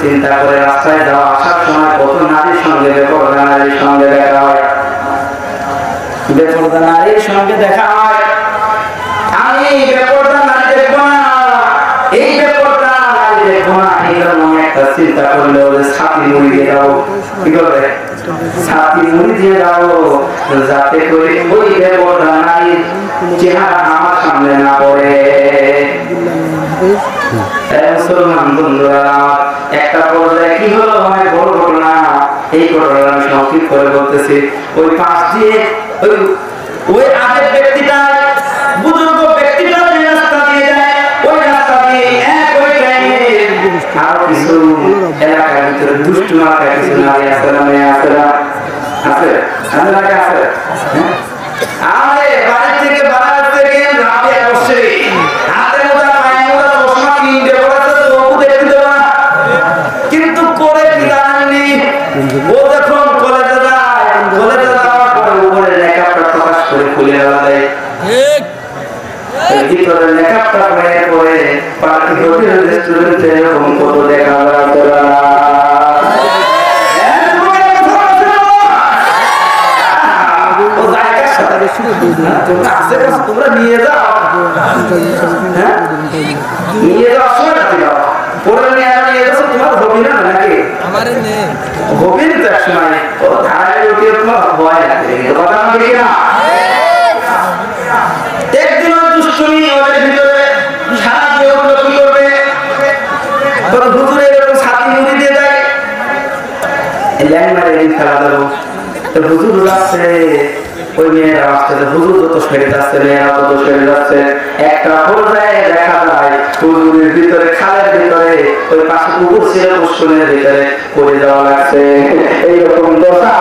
চিন্তা করে রাস্তায় যাওয়া আসার সময় কত নারীর সঙ্গে বেপরদা নারীর সঙ্গে দেখা হয়, বেপরদা নারীর সঙ্গে দেখা হয়। আমি বেপরদা নারী দেখবো না, এই বেপরদা নারী দেখবো না, এই জন্য একটা চিন্তা করলে ওদের ছাতি মুড়ি দিয়ে যাবো। কি করবে? ছাতি মুড়ি দিয়ে যাবো, যাতে করে ওই বেপরদা নারীর চেহারা আমার সামনে না পড়ে। মুসলমান বন্ধুরা, একটা পর্যায়ে কি হলো, অনেক বড় ঘটনা। এই ঘটনা আমি সংক্ষিপ্ত করে বলতেছি। ওই পাশ দিয়ে ওই আগের ব্যক্তিটা, বুজুর্গ ব্যক্তিটা যে রাস্তা দিয়ে যায়, ওই রাস্তা দিয়ে এক ওই টাইমে আরো কিছু এলাকার ভিতরে দুষ্টু এলাকায় কিছু নারী আছে না, মেয়ে আছে না, আছে আছে আছে। আরে বাড়ি থেকে বাড়ার থেকে রাতে বসে হাতে মোটা পায়ে মোটা চশমা কিনতে বলেছে, তবু দেখতে দেব না। কিন্তু করে কি জানেননি, ও যখন কলেজে যায়, কলেজে যাওয়ার পরে উপরে মেকআপটা প্রকাশ করে খুলে দেওয়া যায়, ভিতরে মেকআপটা হয়ে পরে পার্টি হোটেল রেস্টুরেন্টে এরকম কত দেখা যায়। তোমরা নিয়ে যাও, নিয়ে যাওয়ার সময় পরে নিয়ে যাচ্ছ, তোমার হবি না নাকি? হবি তো এক সময় ও ধারায় উঠিয়ে তোমার ভয় লাগে, কথা বলি না? একদিন দুষ্টুমি ওদের ভিতরে সারা জীবন কি করবে, তোর হুজুরে এরকম ছাতি মুড়ি দিয়ে দেয়, ল্যাংমারে খেলা দেবো। তো হুজুর যাচ্ছে, ওই মেয়েরা আসতেছে, হুজুর যত সেরে যাচ্ছে, মেয়েরা তত সেরে যাচ্ছে। একটা পর্যায়ে দেখা যায় হুজুরের ভিতরে, খালের ভিতরে, ওই পাশে পুকুর ছিল, পুষ্করের ভিতরে পড়ে যাওয়া লাগছে। এইরকম দশা